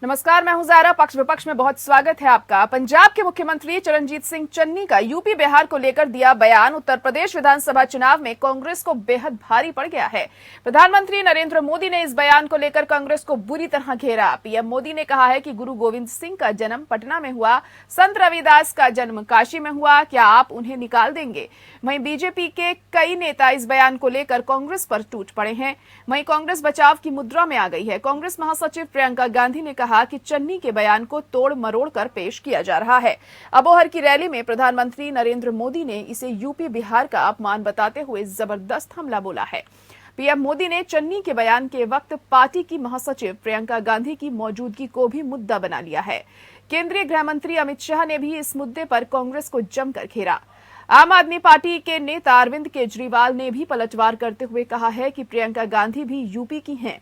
नमस्कार, मैं हूं ज़ारा। पक्ष विपक्ष में बहुत स्वागत है आपका। पंजाब के मुख्यमंत्री चरणजीत सिंह चन्नी का यूपी बिहार को लेकर दिया बयान उत्तर प्रदेश विधानसभा चुनाव में कांग्रेस को बेहद भारी पड़ गया है। प्रधानमंत्री नरेंद्र मोदी ने इस बयान को लेकर कांग्रेस को बुरी तरह घेरा। पीएम मोदी ने कहा है कि गुरु गोविंद सिंह का जन्म पटना में हुआ, संत रविदास का जन्म काशी में हुआ, क्या आप उन्हें निकाल देंगे? वहीं बीजेपी के कई नेता इस बयान को लेकर कांग्रेस पर टूट पड़े हैं। वहीं कांग्रेस बचाव की मुद्रा में आ गई है। कांग्रेस महासचिव प्रियंका गांधी ने कहा कि चन्नी के बयान को तोड़ मरोड़ कर पेश किया जा रहा है। अबोहर की रैली में प्रधानमंत्री नरेंद्र मोदी ने इसे यूपी बिहार का अपमान बताते हुए जबरदस्त हमला बोला है। पीएम मोदी ने चन्नी के बयान के वक्त पार्टी की महासचिव प्रियंका गांधी की मौजूदगी को भी मुद्दा बना लिया है। केंद्रीय गृह मंत्री अमित शाह ने भी इस मुद्दे पर कांग्रेस को जमकर घेरा। आम आदमी पार्टी के नेता अरविंद केजरीवाल ने भी पलटवार करते हुए कहा है कि प्रियंका गांधी भी यूपी की हैं।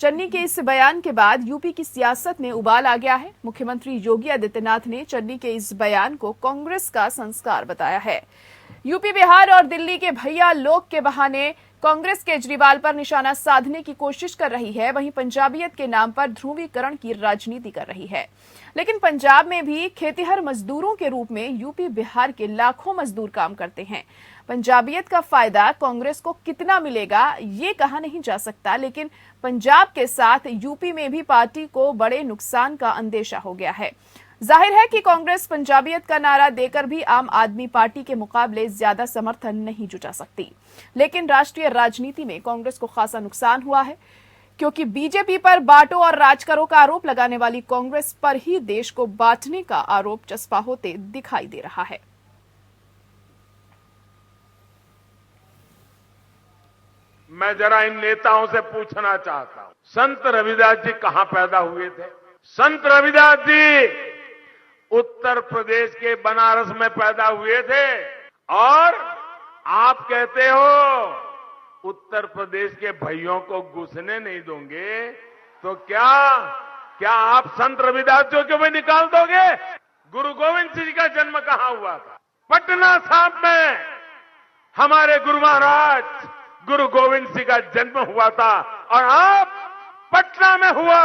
चन्नी के इस बयान के बाद यूपी की सियासत में उबाल आ गया है। मुख्यमंत्री योगी आदित्यनाथ ने चन्नी के इस बयान को कांग्रेस का संस्कार बताया है। यूपी बिहार और दिल्ली के भैया लोग के बहाने कांग्रेस केजरीवाल पर निशाना साधने की कोशिश कर रही है। वहीं पंजाबियत के नाम पर ध्रुवीकरण की राजनीति कर रही है। लेकिन पंजाब में भी खेतीहर मजदूरों के रूप में यूपी बिहार के लाखों मजदूर काम करते हैं। पंजाबियत का फायदा कांग्रेस को कितना मिलेगा ये कहा नहीं जा सकता, लेकिन पंजाब के साथ यूपी में भी पार्टी को बड़े नुकसान का अंदेशा हो गया है। जाहिर है कि कांग्रेस पंजाबियत का नारा देकर भी आम आदमी पार्टी के मुकाबले ज्यादा समर्थन नहीं जुटा सकती। लेकिन राष्ट्रीय राजनीति में कांग्रेस को खासा नुकसान हुआ है, क्योंकि बीजेपी पर बांटो और राज करो का आरोप लगाने वाली कांग्रेस पर ही देश को बांटने का आरोप चस्पा होते दिखाई दे रहा है। मैं जरा इन नेताओं से पूछना चाहता हूं, संत रविदास जी कहां पैदा हुए थे? संत रविदास जी उत्तर प्रदेश के बनारस में पैदा हुए थे और आप कहते हो उत्तर प्रदेश के भाइयों को घुसने नहीं दोगे, तो क्या आप संत रविदास जी को भी निकाल दोगे? गुरु गोविंद सिंह जी का जन्म कहां हुआ था? पटना साहिब में हमारे गुरु महाराज गुरु गोविंद सिंह का जन्म हुआ था और आप पटना में हुआ,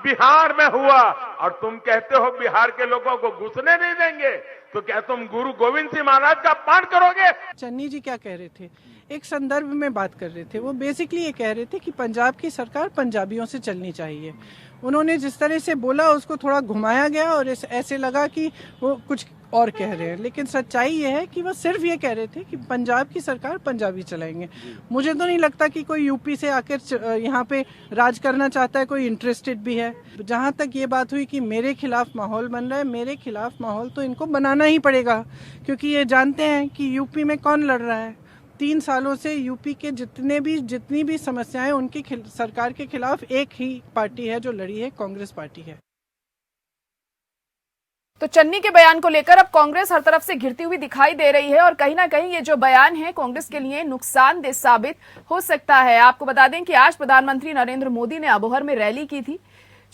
बिहार में हुआ, और तुम कहते हो बिहार के लोगों को घुसने नहीं देंगे, तो क्या तुम गुरु गोविंद सिंह महाराज का अपमान करोगे? चन्नी जी क्या कह रहे थे? एक संदर्भ में बात कर रहे थे। वो बेसिकली ये कह रहे थे कि पंजाब की सरकार पंजाबियों से चलनी चाहिए। उन्होंने जिस तरह से बोला उसको थोड़ा घुमाया गया और ऐसे लगा कि वो कुछ और कह रहे हैं, लेकिन सच्चाई ये है कि वो सिर्फ ये कह रहे थे कि पंजाब की सरकार पंजाबी चलाएंगे। मुझे तो नहीं लगता कि कोई यूपी से आकर यहाँ पे राज करना चाहता है, कोई इंटरेस्टेड भी है। जहाँ तक ये बात हुई कि मेरे खिलाफ माहौल बन रहा है, मेरे खिलाफ माहौल तो इनको बनाना ही पड़ेगा, क्योंकि ये जानते हैं कि यूपी में कौन लड़ रहा है। 3 सालों से यूपी के जितनी भी समस्याएं उनकी सरकार के खिलाफ एक ही पार्टी है जो लड़ी है, कांग्रेस पार्टी है। तो चन्नी के बयान को लेकर अब कांग्रेस हर तरफ से घिरती हुई दिखाई दे रही है और कहीं ना कहीं ये जो बयान है कांग्रेस के लिए नुकसानदेह साबित हो सकता है। आपको बता दें कि आज प्रधानमंत्री नरेंद्र मोदी ने अबोहर में रैली की थी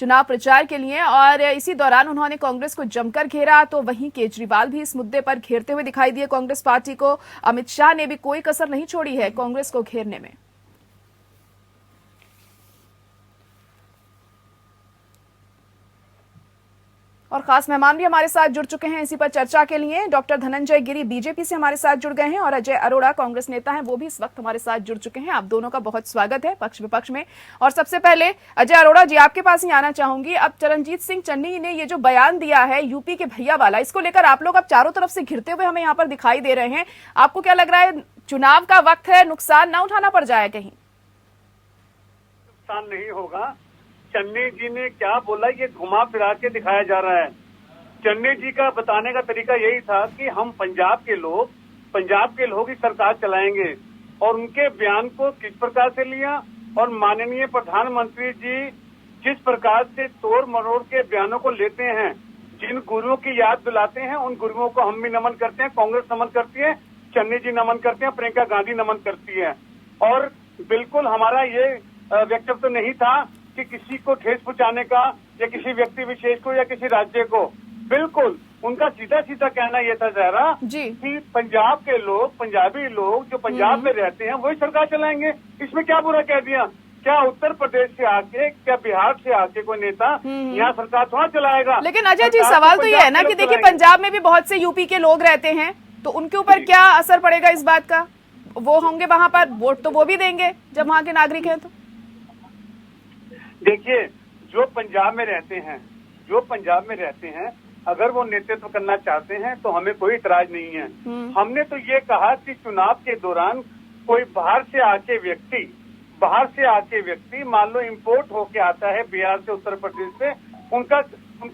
चुनाव प्रचार के लिए और इसी दौरान उन्होंने कांग्रेस को जमकर घेरा। तो वहीं केजरीवाल भी इस मुद्दे पर घेरते हुए दिखाई दिए कांग्रेस पार्टी को। अमित शाह ने भी कोई कसर नहीं छोड़ी है कांग्रेस को घेरने में। और खास मेहमान भी हमारे साथ जुड़ चुके हैं इसी पर चर्चा के लिए। डॉक्टर धनंजय गिरी बीजेपी से हमारे साथ जुड़ गए हैं और अजय अरोड़ा कांग्रेस नेता हैं, वो भी इस वक्त हमारे साथ जुड़ चुके हैं। आप दोनों का बहुत स्वागत है पक्ष विपक्ष में। और सबसे पहले अजय अरोड़ा जी, आपके पास ही आना चाहूंगी। अब चरणजीत सिंह चन्नी ने ये जो बयान दिया है यूपी के भैया वाला, इसको लेकर आप लोग अब चारों तरफ से घिरते हुए हमें यहाँ पर दिखाई दे रहे हैं। आपको क्या लग रहा है, चुनाव का वक्त है, नुकसान ना उठाना पड़ जाए? कहीं नुकसान नहीं होगा। चन्नी जी ने क्या बोला ये घुमा फिरा के दिखाया जा रहा है। चन्नी जी का बताने का तरीका यही था कि हम पंजाब के लोग ही सरकार चलाएंगे, और उनके बयान को किस प्रकार से लिया और माननीय प्रधानमंत्री जी जिस प्रकार से तोड़ मरोड़ के बयानों को लेते हैं, जिन गुरुओं की याद दिलाते हैं, उन गुरुओं को हम भी नमन करते हैं, कांग्रेस नमन करती है, चन्नी जी नमन करते हैं, प्रियंका गांधी नमन करती है। और बिल्कुल हमारा ये वक्तव्य तो नहीं था कि किसी को ठेस पहुंचाने का या किसी व्यक्ति विशेष को या किसी राज्य को। बिल्कुल उनका सीधा सीधा कहना यह था जहरा कि पंजाब के लोग, पंजाबी लोग जो पंजाब में रहते हैं वही सरकार चलाएंगे। इसमें क्या बुरा कह दिया? क्या उत्तर प्रदेश से आके, क्या बिहार से आके कोई नेता यहाँ सरकार थोड़ा चलाएगा? लेकिन अजय जी सवाल तो ये है ना कि देखिए पंजाब में भी बहुत से यूपी के लोग रहते हैं, तो उनके ऊपर क्या असर पड़ेगा इस बात का? वो होंगे वहां पर, वोट तो वो भी देंगे जब वहां के नागरिक हैं। तो देखिए, जो पंजाब में रहते हैं अगर वो नेतृत्व करना चाहते हैं तो हमें कोई इतराज नहीं है। हमने तो ये कहा कि चुनाव के दौरान कोई बाहर से आके व्यक्ति मान लो इंपोर्ट होके आता है बिहार से, उत्तर प्रदेश से, उनका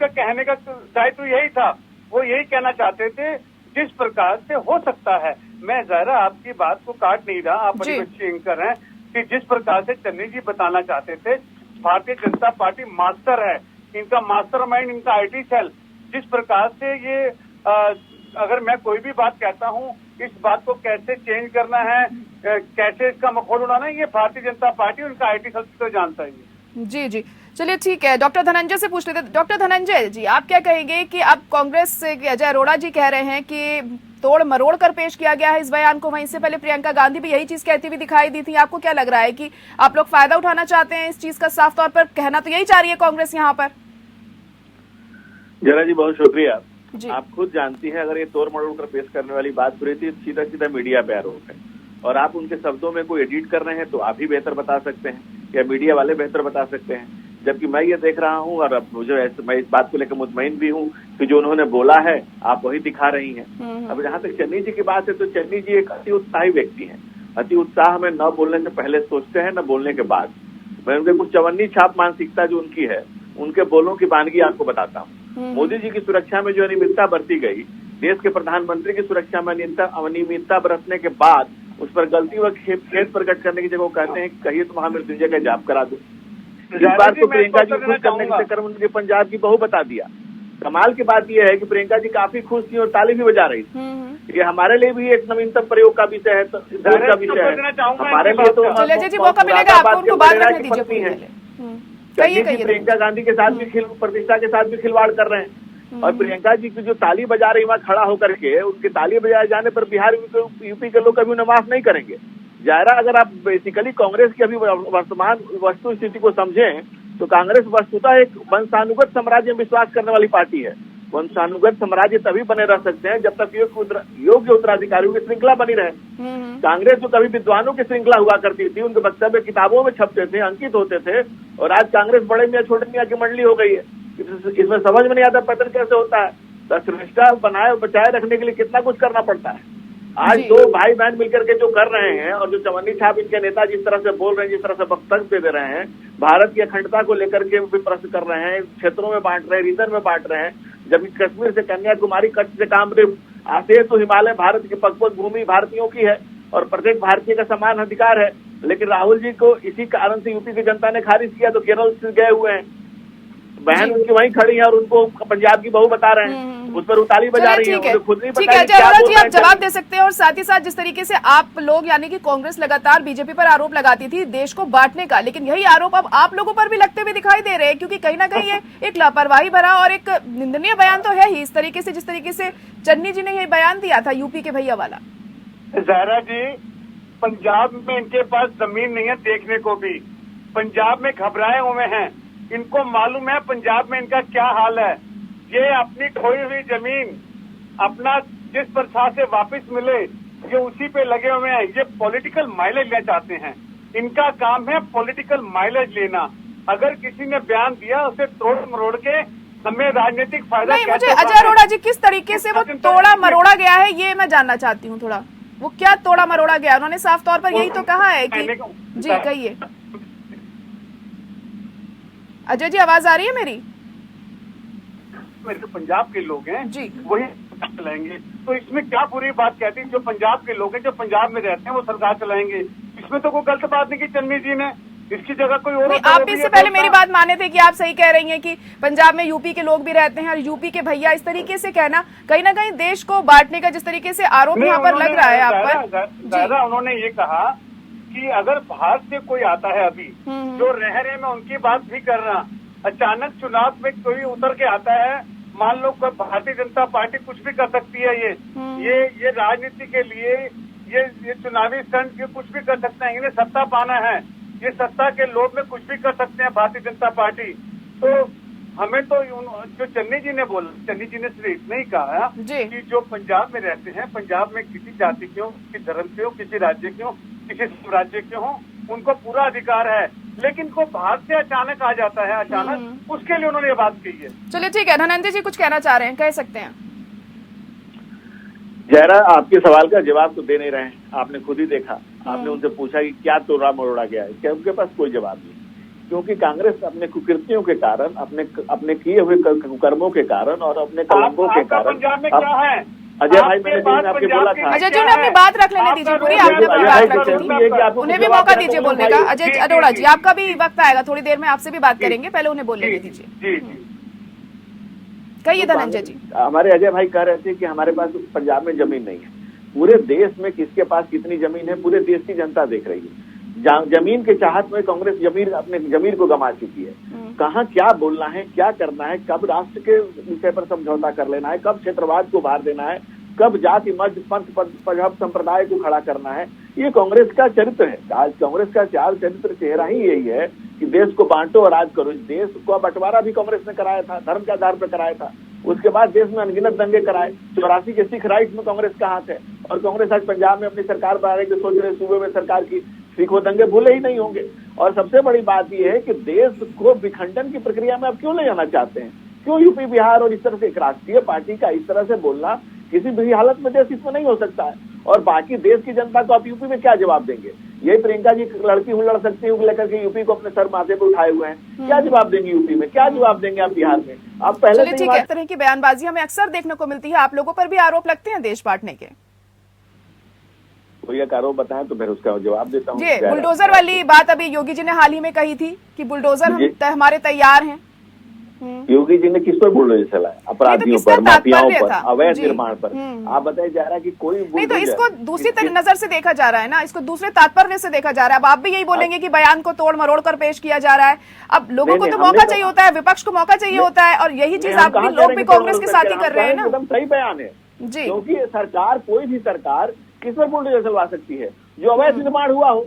कहने का दायित्व यही था। वो यही कहना चाहते थे जिस प्रकार से हो सकता है। मैं जरा आपकी बात को काट नहीं रहा, आप बड़ी अच्छी एंकर हैं, कि जिस प्रकार से चन्नी जी बताना चाहते थे भारतीय जनता पार्टी मास्टर है, इनका मास्टरमाइंड, इनका आईटी सेल, जिस प्रकार से ये अगर मैं कोई भी बात कहता हूँ, इस बात को कैसे चेंज करना है, कैसे इसका मखौल उड़ाना है, ये भारतीय जनता पार्टी उनका आईटी सेल तो जानता ही है। जी जी, चलिए ठीक है। डॉक्टर धनंजय से पूछ लेते हैं। डॉक्टर धनंजय जी, आप क्या कहेंगे कि अब कांग्रेस से अजय अरोड़ा जी कह रहे हैं कि तोड़ मरोड़ कर पेश किया गया है इस बयान को, वहीं से पहले प्रियंका गांधी भी यही चीज कहती हुई दिखाई दी थी। आपको क्या लग रहा है कि आप लोग फायदा उठाना चाहते हैं इस चीज का? साफ तौर पर कहना तो यही चाह रही है कांग्रेस यहाँ पर। जरा जी बहुत शुक्रिया। आप खुद जानती हैं, अगर ये तोड़ मरोड़ कर पेश करने वाली बात हो रही थी, सीधा सीधा मीडिया पे आरोप है, और आप उनके शब्दों में कोई एडिट कर रहे हैं तो आप ही बेहतर बता सकते हैं या मीडिया वाले बेहतर बता सकते हैं। जबकि मैं ये देख रहा हूँ और अब मुझे मैं इस बात को लेकर मुतमईन भी हूँ कि जो उन्होंने बोला है आप वही दिखा रही हैं। अब जहाँ तक चन्नी जी की बात है तो चन्नी जी एक अति उत्साही व्यक्ति हैं। अति उत्साह में न बोलने से पहले सोचते हैं, न बोलने के बाद। मैं उनके कुछ चवन्नी छाप मानसिकता जो उनकी है, उनके बोलों की वानगी आपको बताता हूँ। मोदी जी की सुरक्षा में जो अनियमितता बरती गई, देश के प्रधानमंत्री की सुरक्षा में अनियमितता बरतने के बाद उस पर गलती व खेद प्रकट करने की जगह कहते हैं कहिए तो महामृत्युंजय का जाप करा दो। इस बार तो प्रियंका जी खुश करने के चक्कर में उनके पंजाब की बहू बता दिया। कमाल की बात यह है कि प्रियंका जी काफी खुश थी और ताली भी बजा रही थी। ये हमारे लिए भी एक नवीनतम प्रयोग का विषय है, का विषय है हमारे लिए। तो प्रियंका गांधी के साथ भी प्रतिष्ठा के साथ भी खिलवाड़ कर रहे हैं। और प्रियंका जी की जो ताली बजा रही वहाँ खड़ा होकर के, उनकी ताली बजाए जाने पर बिहार यूपी के लोग कभी उन्हें माफ नहीं करेंगे। जायरा, अगर आप बेसिकली कांग्रेस की अभी वर्तमान वस्तु स्थिति को समझें तो कांग्रेस वस्तुतः एक वंशानुगत साम्राज्य में विश्वास करने वाली पार्टी है। वंशानुगत साम्राज्य तभी बने रह सकते हैं जब तक योग्य उत्तराधिकारियों की श्रृंखला बनी रहे। कांग्रेस जो कभी विद्वानों की श्रृंखला हुआ करती थी, उनके वक्तव्य किताबों में छपते थे, अंकित होते थे, और आज कांग्रेस बड़े मियाँ छोटे मियाँ की मंडली हो गई है। इसमें समझ में नहीं आता पतन कैसे होता है। श्रेष्ठता बनाए बचाए रखने के लिए कितना कुछ करना पड़ता है। आज दो भाई बहन मिलकर के जो कर रहे हैं, और जो चवन्नी छाप इनके नेता जिस तरह से बोल रहे हैं, जिस तरह से वक्तव्य दे रहे हैं, भारत की अखंडता को लेकर के भी प्रश्न कर रहे हैं, क्षेत्रों में बांट रहे हैं, रीजन में बांट रहे हैं। जबकि कश्मीर से कन्याकुमारी, कच्छ से कामदेव, आते तो हिमालय भारत की पगपग भूमि भारतीयों की है और प्रत्येक भारतीय का समान अधिकार है। लेकिन राहुल जी को इसी कारण से यूपी की जनता ने खारिज किया, तो केरल से गए हुए हैं, बहन उनकी वहीं खड़ी है और उनको पंजाब की बहू बता रहे हैं, उस पर उताली बजा रही है। खुद नहीं ठीक है अजय जी, आप जवाब दे सकते हैं। और साथ ही साथ जिस तरीके से आप लोग यानी कि कांग्रेस लगातार बीजेपी पर आरोप लगाती थी देश को बांटने का, लेकिन यही आरोप अब आप लोगों पर भी लगते हुए दिखाई दे रहे हैं, क्योंकि कहीं ना कहीं ये एक लापरवाही भरा और एक निंदनीय बयान तो है ही, इस तरीके से जिस तरीके से चन्नी जी ने ये बयान दिया था यूपी के भैया वाला। जहरा जी, पंजाब में इनके पास जमीन नहीं है देखने को भी, पंजाब में घबराए हुए हैं। इनको मालूम है पंजाब में इनका क्या हाल है। ये अपनी खोई हुई जमीन अपना जिस प्रथा से वापस मिले, ये उसी पे लगे हुए हैं। ये पॉलिटिकल माइलेज लेना चाहते हैं, इनका काम है पॉलिटिकल माइलेज लेना। अगर किसी ने बयान दिया उसे तोड़ मरोड़ के हमें राजनीतिक फायदा नहीं, मुझे अजय अरोड़ा जी किस तरीके से वो तोड़ा मरोड़ा गया है ये मैं जानना चाहती हूँ थोड़ा। वो क्या तोड़ा मरोड़ा गया? उन्होंने साफ तौर पर यही तो कहा है कि जी कहिए अजय जी, आवाज आ रही है मेरी? मेरे पंजाब के लोग हैं जी, वही चलाएंगे। तो इसमें क्या बुरी बात कहती है? जो पंजाब के लोग हैं, जो पंजाब में रहते हैं, वो सरकार चलाएंगे। इसमें तो कोई गलत बात नहीं की चन्नी जी ने, इसकी जगह कोई और। आप इससे पहले मेरी बात माने थे कि आप सही कह रही हैं कि पंजाब में यूपी के लोग भी रहते हैं और यूपी के भैया, इस तरीके से कहना कहीं ना कहीं देश को बांटने का जिस तरीके से आरोप यहाँ पर लग रहा है आप पर। उन्होंने ये कहा कि अगर बाहर से कोई आता है अभी जो रह रहे, मैं उनकी बात भी कर रहा, अचानक चुनाव में कोई उतर के आता है, मान लो भारतीय जनता पार्टी कुछ भी कर सकती है। ये राजनीति के लिए ये चुनावी स्टंट ये कुछ भी कर सकते हैं, इन्हें सत्ता पाना है। ये सत्ता के लोभ में कुछ भी कर सकते हैं भारतीय जनता पार्टी। तो हमें तो जो चन्नी जी ने बोला, चन्नी जी ने सिर्फ इतना ही कहा कि जो पंजाब में रहते हैं, पंजाब में किसी जाति के हो, किसी धर्म के हो, किसी राज्य के हो, किसी राज्य के हो, उनको पूरा अधिकार है, लेकिन को बाहर से अचानक आ जाता है, अचानक, उसके लिए उन्होंने ये बात कही है। चलिए ठीक है, धनंजय जी कुछ कहना चाह रहे हैं, कह सकते हैं। जयरा, आपके सवाल का जवाब तो दे नहीं रहे हैं। आपने खुद ही देखा, आपने उनसे पूछा कि क्या तोड़ा मरोड़ा गया है, क्या उनके पास कोई जवाब नहीं, क्योंकि कांग्रेस अपने कुकृतियों के कारण, अपने किए हुए कुकर्मों के कारण और अपने कलंकों के कारण। पंजाब में क्या है अजय भाई, मैंने आपके बोला था, अजय जी ने अपनी बात रख लेने दीजिए पूरी, आपने अपनी बात रख ली थी, उन्हें भी मौका दीजिए बोलने का। अजय अरोड़ा जी, आपका भी वक्त आएगा, थोड़ी देर में आपसे भी बात करेंगे, पहले उन्हें बोलने दीजिए। कहिए धनंजय जी। हमारे अजय भाई कह रहे थे कि हमारे पास पंजाब में जमीन नहीं है। पूरे देश में किसके पास कितनी जमीन है, पूरे देश की जनता देख रही है। जमीन के चाहत में कांग्रेस अपने जमीन को गंवा चुकी है। कहाँ क्या बोलना है, क्या करना है, कब राष्ट्र के विषय पर समझौता कर लेना है, कब क्षेत्रवाद को बाहर देना है, कब जाति मध्य पंथ मजहब संप्रदाय को खड़ा करना है, ये कांग्रेस का चरित्र है। आज कांग्रेस का चरित्र चेहरा ही यही है कि देश को बांटो और राज करो। देश का बंटवारा भी कांग्रेस ने कराया था, धर्म के आधार पर कराया था। उसके बाद देश में अनगिनत दंगे कराए। 84 के सिख राइट्स में कांग्रेस का हाथ है, और कांग्रेस आज पंजाब में अपनी सरकार बनाने की सोच रहे, सूबे में सरकार की, सिख वो दंगे भूले ही नहीं होंगे। और सबसे बड़ी बात यह है कि देश को विखंडन की प्रक्रिया में आप क्यों ले जाना चाहते हैं? क्यों यूपी बिहार और इस तरह से एक राष्ट्रीय पार्टी का इस तरह से बोलना किसी भी हालत में देश इसमें नहीं हो सकता है। और बाकी देश की जनता को आप यूपी में क्या जवाब देंगे? यही प्रियंका जी लड़की हूँ लड़ सकती हूँ लेकर के यूपी को अपने सर माथे पर उठाए हुए हैं, क्या जवाब देंगे यूपी में, क्या जवाब देंगे आप बिहार में? आप पहले से ठीक है, इस तरह की बयानबाजी हमें अक्सर देखने को मिलती है। आप लोगों पर भी आरोप लगते हैं देश बांटने के? कोई एक आरोप बताएं तो फिर उसका जवाब देता हूँ। जी, बुलडोजर वाली बात अभी योगी जी ने हाल ही में कही थी कि बुलडोजर हमारे तैयार हैं। योगी जी ने किस पर बुलडोजर चलाया? अपराधियों पर, माफियाओं पर, अवैध निर्माण पर। आप बताइए जा रहा है कि कोई नहीं, तो इसको दूसरी नजर से देखा जा रहा है ना, इसको दूसरे तात्पर्य से देखा जा रहा है। अब आप भी यही बोलेंगे कि बयान को तोड़ मरोड़ कर पेश किया जा रहा है। अब लोगों को तो मौका चाहिए होता है, विपक्ष को मौका चाहिए होता है, और यही चीज आप भी लोग भी कांग्रेस के साथ ही कर रहे हैं ना। एकदम सही बयान है जी, क्योंकि सरकार, कोई भी सरकार किस पर बुलडोजर चलवा सकती है? जो अवैध निर्माण हुआ हो,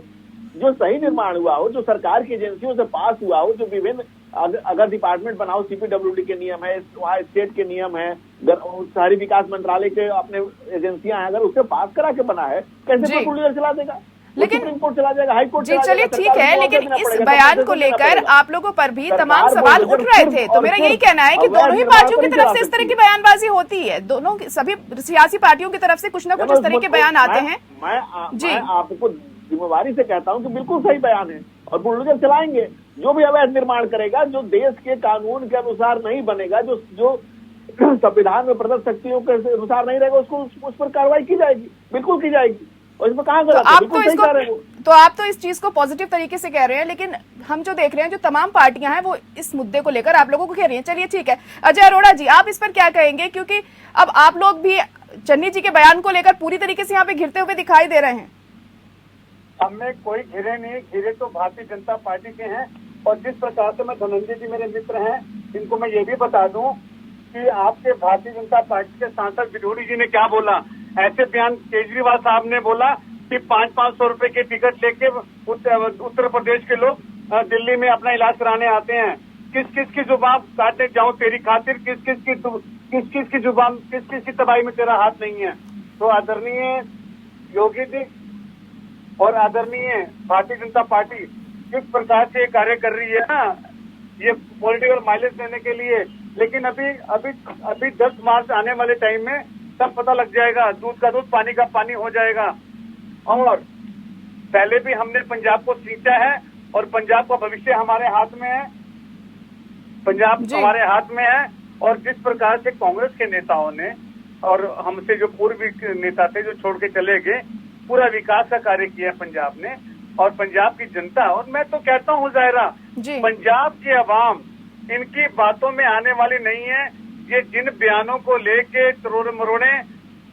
जो सही निर्माण हुआ हो, जो सरकार की एजेंसियों से पास हुआ हो, जो विभिन्न अगर डिपार्टमेंट बनाओ, सीपीडब्ल्यूडी के नियम है, वहाँ स्टेट के नियम है, शहरी विकास मंत्रालय के अपने एजेंसियां हैं, अगर उससे पास करा के बना है, कैसे बुलडोजर चला देगा? लेकिन सुप्रीम कोर्ट चला जाएगा, हाई कोर्ट जी, चलिए ठीक है, लेकिन इस बयान को लेकर आप लोगों पर भी तमाम सवाल उठ रहे थे। तो मेरा यही कहना है कि दोनों ही पार्टियों की तरफ से इस तरह की बयानबाजी होती है, दोनों सभी सियासी पार्टियों की तरफ से कुछ न कुछ इस तरह के बयान आते हैं। मैं आपको जिम्मेवारी से कहता हूं कि बिल्कुल सही बयान है, और बुलडोजर चलाएंगे। जो भी अवैध निर्माण करेगा, जो देश के कानून के अनुसार नहीं बनेगा, जो संविधान में प्रदत्त शक्तियों के अनुसार नहीं रहेगा, उसको उस पर कार्रवाई की जाएगी, बिल्कुल की जाएगी। और इसमें कहाँ गलत है? बिल्कुल सही कह रहे हैं। तो आप तो इस चीज को पॉजिटिव तरीके से कह रहे हैं, लेकिन हम जो देख रहे हैं, जो तमाम पार्टियां हैं वो इस मुद्दे को लेकर आप लोगों को कह रही हैं। चलिए ठीक है, अजय अरोड़ा जी, आप इस पर क्या कहेंगे? क्योंकि अब आप लोग भी चन्नी जी के बयान को लेकर पूरी तरीके से यहाँ पे घिरते हुए दिखाई दे रहे हैं। हमें कोई घिरे नहीं, घिरे तो भारतीय जनता पार्टी के हैं। और जिस प्रकार से मैं, धनंजय जी मेरे मित्र हैं, इनको मैं ये भी बता दूं कि आपके भारतीय जनता पार्टी के सांसद विधोड़ी जी ने क्या बोला। ऐसे बयान केजरीवाल साहब ने बोला कि 500-500 रुपए के टिकट लेके उत्तर प्रदेश के लोग दिल्ली में अपना इलाज कराने आते हैं। किस किस की जुबान काटने जाऊं तेरी खातिर, किस किस की जुबान, किस किस की तबाही में तेरा हाथ नहीं है। तो आदरणीय योगी जी और आदरणीय भारतीय जनता पार्टी किस प्रकार से कार्य कर रही है ना, ये पॉलिटिकल माइलेज देने के लिए। लेकिन अभी 10 मार्च आने वाले टाइम में सब पता लग जाएगा, दूध का दूध पानी का पानी हो जाएगा। और पहले भी हमने पंजाब को सींचा है, और पंजाब का भविष्य हमारे हाथ में है, पंजाब हमारे हाथ में है। और जिस प्रकार से कांग्रेस के नेताओं ने और हमसे जो पूर्व नेता थे जो छोड़ के चले गए, पूरा विकास का कार्य किया पंजाब ने और पंजाब की जनता। और मैं तो कहता हूँ ज़ाहिरा, पंजाब की आवाम इनकी बातों में आने वाली नहीं है। ये जिन बयानों को लेके तरोड़ मरोड़े,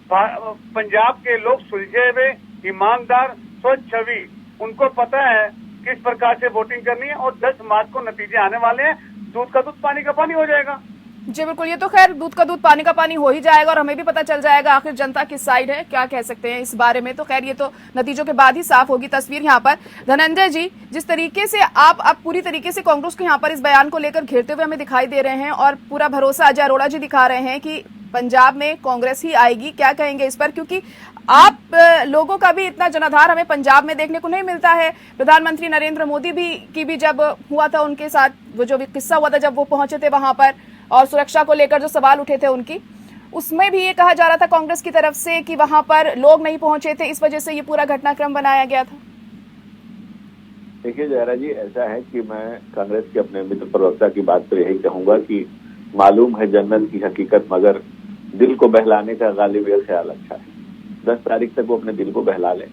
पंजाब के लोग सुलझे हुए, ईमानदार, स्वच्छ छवि, उनको पता है किस प्रकार से वोटिंग करनी है। और 10 मार्च को नतीजे आने वाले हैं, दूध का दूध पानी का पानी हो जाएगा। जी बिल्कुल, ये तो खैर दूध का दूध पानी का पानी हो ही जाएगा और हमें भी पता चल जाएगा आखिर जनता किस साइड है, क्या कह सकते हैं इस बारे में। तो खैर ये तो नतीजों के बाद ही साफ होगी तस्वीर। यहाँ पर धनंजय जी, जिस तरीके से आप पूरी तरीके से कांग्रेस को यहाँ पर इस बयान को लेकर घेरते हुए हमें दिखाई दे रहे हैं और पूरा भरोसा अजय अरोड़ा जी दिखा रहे हैं कि पंजाब में कांग्रेस ही आएगी, क्या कहेंगे इस पर? क्योंकि आप लोगों का भी इतना जनाधार हमें पंजाब में देखने को नहीं मिलता है। प्रधानमंत्री नरेंद्र मोदी की भी जब हुआ था उनके साथ वो जो भी किस्सा हुआ था जब वो पहुंचे थे वहां पर और सुरक्षा को लेकर जो सवाल उठे थे उनकी, उसमें भी ये कहा जा रहा था कांग्रेस की तरफ से कि वहां पर लोग नहीं पहुंचे थे, इस वजह से ये पूरा घटनाक्रम बनाया गया था। देखिए जयरा जी, ऐसा है कि मैं कांग्रेस के अपने मित्र प्रवक्ता की बात पर यही कहूंगा कि मालूम है जन्नत की हकीकत मगर दिल को बहलाने का गालिब ये ख्याल अच्छा है। 10 तारीख तक वो अपने दिल को बहला लें,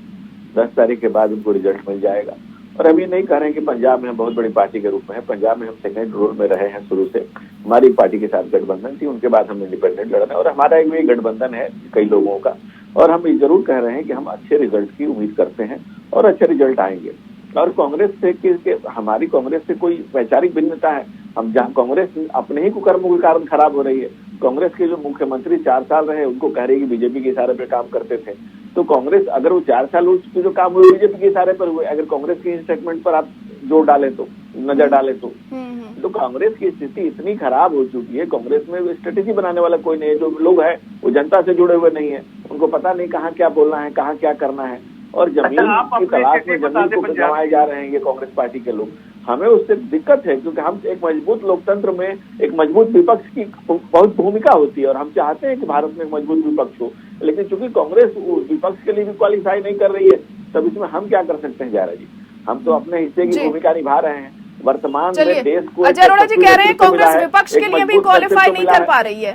10 तारीख के बाद उनको रिजल्ट मिल जाएगा। और अभी नहीं कह रहे हैं कि पंजाब में हम बहुत बड़ी पार्टी के रूप में है। पंजाब में हम सेकेंड रोल में रहे हैं शुरू से। हमारी पार्टी के साथ गठबंधन थी, उनके बाद हम इंडिपेंडेंट लड़ रहे हैं और हमारा एक भी गठबंधन है कई लोगों का। और हम ये जरूर कह रहे हैं कि हम अच्छे रिजल्ट की उम्मीद करते हैं और अच्छे रिजल्ट आएंगे। और कांग्रेस से हमारी कांग्रेस से कोई वैचारिक भिन्नता है? हम जहाँ कांग्रेस अपने ही कुकर्मों के कारण खराब हो रही है। कांग्रेस के जो मुख्यमंत्री 4 साल रहे उनको कह रही है कि बीजेपी के इशारे पे काम करते थे, तो कांग्रेस अगर वो 4 साल उसके जो काम हुए बीजेपी के इशारे पर हुए, अगर कांग्रेस के स्टेटमेंट पर आप जोर डाले तो, नजर डाले तो कांग्रेस की स्थिति इतनी खराब हो चुकी है। कांग्रेस में स्ट्रेटेजी बनाने वाला कोई नहीं है। जो लोग है वो जनता से जुड़े हुए नहीं है, उनको पता नहीं कहाँ क्या बोलना है, कहाँ क्या करना है और जमीन की तलाश में जमीन को गंवाए जा रहे हैं ये कांग्रेस पार्टी के लोग। हमें उससे दिक्कत है क्योंकि हम एक मजबूत लोकतंत्र में एक मजबूत विपक्ष की बहुत भूमिका होती है और हम चाहते हैं कि भारत में एक मजबूत विपक्ष हो, लेकिन चूंकि कांग्रेस विपक्ष के लिए भी क्वालिफाई नहीं कर रही है, तब इसमें हम क्या कर सकते हैं जयरा जी? हम तो अपने हिस्से की भूमिका निभा रहे हैं। वर्तमान में देश को अजय अरोड़ा जी कह रहे हैं कांग्रेस विपक्ष के लिए भी क्वालिफाई नहीं कर पा रही है।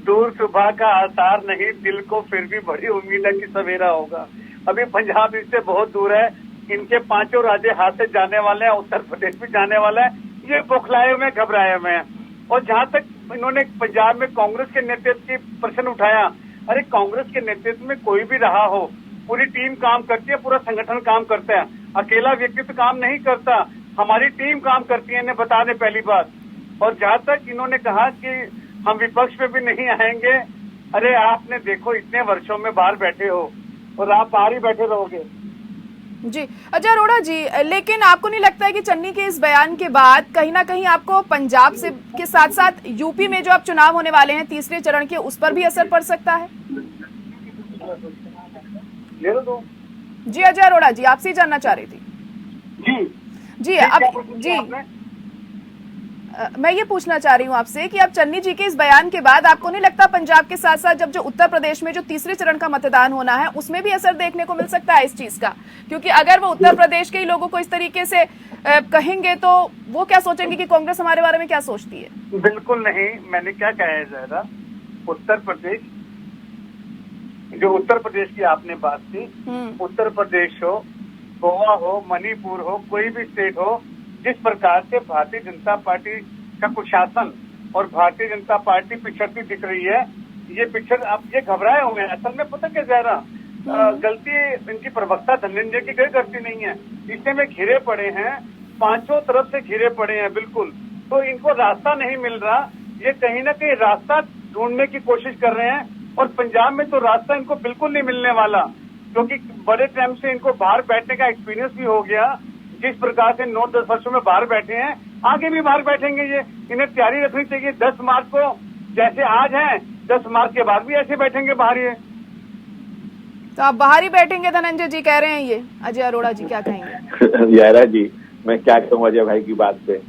दूर सुबह का आसार नहीं, दिल को फिर भी बड़ी उम्मीद है कि सवेरा होगा। अभी पंजाब इससे बहुत दूर है। इनके 5 राज्य हाथ से जाने वाले हैं, उत्तर प्रदेश भी जाने वाला है। ये बौखलाए हुए घबराए हुए हैं। और जहां तक इन्होंने पंजाब में कांग्रेस के नेतृत्व की प्रश्न उठाया, अरे कांग्रेस के नेतृत्व में कोई भी रहा हो, पूरी टीम काम करती है, पूरा संगठन काम करता है, अकेला व्यक्ति तो काम नहीं करता, हमारी टीम काम करती है, इन्हें बता दें पहली बात। और जहां तक इन्होंने कहा कि हम विपक्ष में भी नहीं आएंगे, अरे आपने देखो इतने वर्षों में बाहर बैठे हो और आप बाहर ही बैठे रहोगे। जी अजय अरोड़ा जी, लेकिन आपको नहीं लगता है कि चन्नी के इस बयान के बाद कहीं ना कहीं आपको पंजाब से के साथ साथ यूपी में जो अब चुनाव होने वाले हैं तीसरे चरण के, उस पर भी असर पड़ सकता है? जी अजय अरोड़ा जी, आपसे ही जानना चाह रही थी। जी अब जी मैं ये पूछना चाह रही हूँ आपसे कि अब चन्नी जी के इस बयान के बाद आपको नहीं लगता पंजाब के साथ साथ जब जो उत्तर प्रदेश में जो तीसरे चरण का मतदान होना है उसमें भी असर देखने को मिल सकता है इस चीज का? क्योंकि अगर वो उत्तर प्रदेश के ही लोगों को इस तरीके से कहेंगे तो वो क्या सोचेंगे कि कांग्रेस हमारे बारे में क्या सोचती है? बिल्कुल नहीं। मैंने क्या कहा है जरा, उत्तर प्रदेश, जो उत्तर प्रदेश की आपने बात की, उत्तर प्रदेश हो, गोवा हो, मणिपुर हो, कोई भी स्टेट हो, जिस प्रकार से भारतीय जनता पार्टी का कुशासन और भारतीय जनता पार्टी पिछड़ती दिख रही है, ये अब ये घबराए हुए हैं। असल में पता क्या जा रहा, गलती इनकी प्रवक्ता धनंजय की कोई गलती नहीं है। इससे में घिरे पड़े हैं, 5 तरफ से घिरे पड़े हैं बिल्कुल, तो इनको रास्ता नहीं मिल रहा। ये कहीं ना कहीं रास्ता ढूंढने की कोशिश कर रहे हैं और पंजाब में तो रास्ता इनको बिल्कुल नहीं मिलने वाला, क्योंकि बड़े टाइम से इनको बाहर बैठने का एक्सपीरियंस भी हो गया। जिस प्रकार से 9-10 वर्षों में बाहर बैठे हैं, आगे भी बाहर बैठेंगे। ये इन्हें तैयारी रखनी चाहिए। 10 मार्च को जैसे आज हैं, 10 मार्च के बाद भी ऐसे बैठेंगे बाहर। ये तो आप बाहर ही बैठेंगे धनंजय जी कह रहे हैं, ये अजय अरोड़ा जी क्या कहेंगे? यारा जी, मैं क्या कहूँ अजय भाई की बात पे,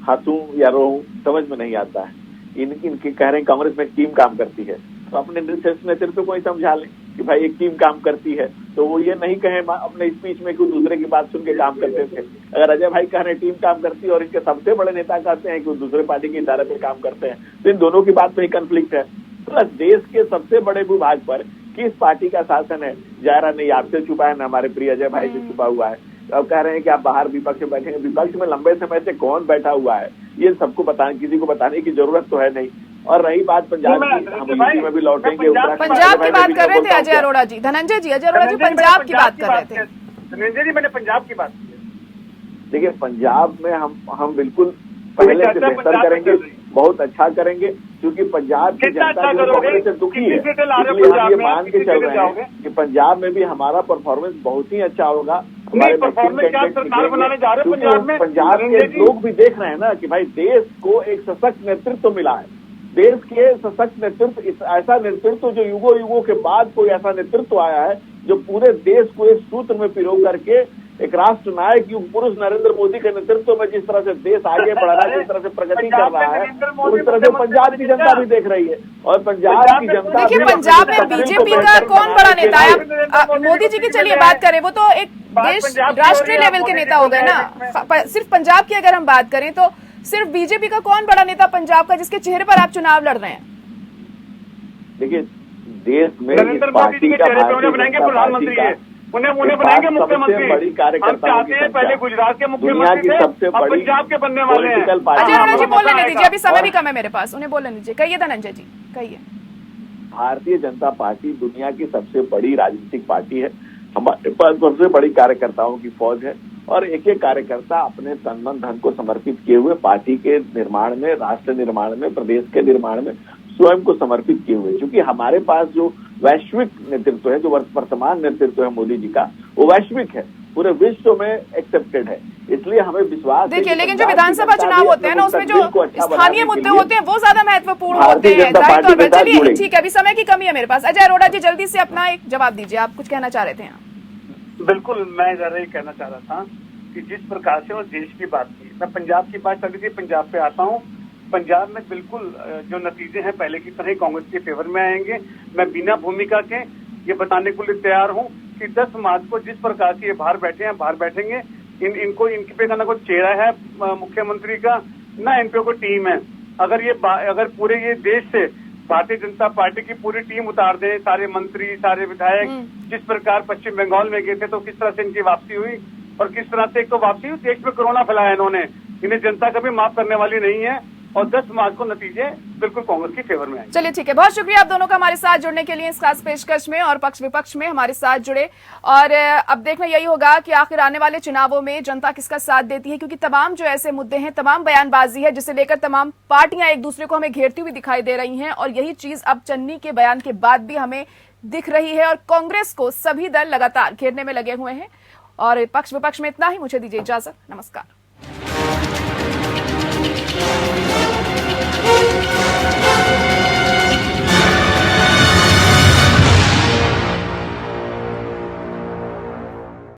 हंसूं या रोऊं समझ में नहीं आता है। इनके कह रहे हैं कांग्रेस में टीम काम करती है, तो अपने नेतृत्व को ही समझा लें कि भाई एक टीम काम करती है, तो वो ये नहीं कहे अपने स्पीच में कि दूसरे की बात सुन के काम करते थे। अगर अजय भाई कह रहे हैं टीम काम करती है और इनके सबसे बड़े नेता कहते हैं कि वो दूसरे पार्टी के इशारे पे काम करते हैं, तो इन दोनों की बात में ही कंफ्लिक्ट है। प्लस देश के सबसे बड़े भूभाग पर किस पार्टी का शासन है, जायरा नहीं आपसे छुपा है, न हमारे प्रिय अजय भाई से छुपा हुआ है। अब कह रहे हैं कि आप बाहर विपक्ष में बैठेंगे। विपक्ष में लंबे समय से कौन बैठा हुआ है ये सबको बताने, किसी को बताने की जरूरत तो है नहीं। और रही बात पंजाब की, हम यूपी में भी लौटेंगे। पंजाब की बात कर रहे थे अजय अरोड़ा जी। धनंजय जी, अजय अरोड़ा जी पंजाब की बात कर रहे थे। धनंजय जी, मैंने पंजाब की बात की। देखिए पंजाब में हम बिल्कुल पहले से बेहतर करेंगे, बहुत अच्छा करेंगे, क्योंकि पंजाब की जनता जो कांग्रेस से दुखी है, इसलिए हम ये मान के चल रहे हैं कि पंजाब में भी हमारा परफॉर्मेंस बहुत ही अच्छा होगा। हमारे पंजाब के लोग भी देख रहे हैं ना कि भाई देश को एक सशक्त नेतृत्व मिला है, देश के सशक्त नेतृत्व, ऐसा नेतृत्व जो युगों युगों के बाद कोई ऐसा नेतृत्व आया है जो पूरे देश को एक सूत्र में पिरो करके एक राष्ट्र नायक युग पुरुष नरेंद्र मोदी के नेतृत्व में जिस तरह से देश आगे बढ़ रहा है, जिस तरह से प्रगति कर रहा है, उस तरह से पंजाब की जनता भी देख रही है। और पंजाब की जनता, देखिए पंजाब में बीजेपी का कौन बड़ा नेता है? मोदी जी की चलिए बात करें, वो तो एक देश राष्ट्रीय लेवल के नेता हो गए ना। सिर्फ पंजाब की अगर हम बात करें तो सिर्फ बीजेपी का कौन बड़ा नेता पंजाब का जिसके चेहरे पर आप चुनाव लड़ रहे हैं? देखिए देश में इस पार्टी का प्रधानमंत्री है, उन्हें बनाएंगे मुख्यमंत्री। बड़ी कार्यकर्ताओं की पहले गुजरात के मुख्यमंत्री थे, सबसे अब बड़ी पंजाब के बनने वाले हैं। अजय अरोड़ा जी बोल लेने दीजिए, अभी समय भी कम है मेरे पास, उन्हें बोल लेने दीजिए। कहिए धनंजय जी, कहिए। भारतीय जनता पार्टी दुनिया की सबसे बड़ी राजनीतिक पार्टी है। हमारे पास सबसे बड़ी कार्यकर्ताओं की फौज है और एक एक कार्यकर्ता अपने तन मन धन को समर्पित किए हुए पार्टी के निर्माण में, राष्ट्र निर्माण में, प्रदेश के निर्माण में स्वयं को समर्पित किए हुए। क्योंकि हमारे पास जो वैश्विक नेतृत्व है, जो वर्तमान नेतृत्व है मोदी जी का, वो वैश्विक है, पूरे विश्व में एक्सेप्टेड है। इसलिए हमें विश्वास देखिए, लेकिन जो विधानसभा चुनाव होते हैं ना, उसमें जो स्थानीय मुद्दे होते हैं वो ज्यादा महत्वपूर्ण होते हैं। चलिए ठीक है, अभी समय की कमी है मेरे पास। अजय अरोड़ा जी जल्दी से अपना एक जवाब दीजिए, आप कुछ कहना चाह रहे थे? बिल्कुल, मैं जरा ये कहना चाह रहा था कि जिस प्रकार से वो देश की बात की, मैं पंजाब की बात चल रही थी, पंजाब पे आता हूँ। पंजाब में बिल्कुल जो नतीजे हैं पहले की तरह ही कांग्रेस के फेवर में आएंगे। मैं बिना भूमिका के ये बताने के लिए तैयार हूँ कि 10 मार्च को जिस प्रकार से ये बाहर बैठे हैं, बाहर बैठेंगे। इनको इनके पे ना कोई चेहरा है मुख्यमंत्री का, ना इन पे कोई टीम है। अगर पूरे ये देश से भारतीय जनता पार्टी की पूरी टीम उतार दे, सारे मंत्री, सारे विधायक, जिस प्रकार पश्चिम बंगाल में गए थे तो किस तरह से इनकी वापसी हुई, और किस तरह से एक तो वापसी हुई, देश में कोरोना फैलाया इन्होंने, इन्हें जनता कभी माफ करने वाली नहीं है। और 10 मार्च को नतीजे बिल्कुल कांग्रेस के फेवर में आए। चलिए ठीक है, बहुत शुक्रिया आप दोनों का हमारे साथ जुड़ने के लिए इस खास पेशकश में, और पक्ष विपक्ष में हमारे साथ जुड़े। और अब देखना यही होगा कि आखिर आने वाले चुनावों में जनता किसका साथ देती है, क्योंकि तमाम जो ऐसे मुद्दे हैं, तमाम बयानबाजी है जिसे लेकर तमाम पार्टियां एक दूसरे को हमें घेरती हुई दिखाई दे रही हैं, और यही चीज अब चन्नी के बयान के बाद भी हमें दिख रही है। और कांग्रेस को सभी दल लगातार घेरने में लगे हुए हैं। और पक्ष विपक्ष में इतना ही, मुझे दीजिए इजाजत, नमस्कार।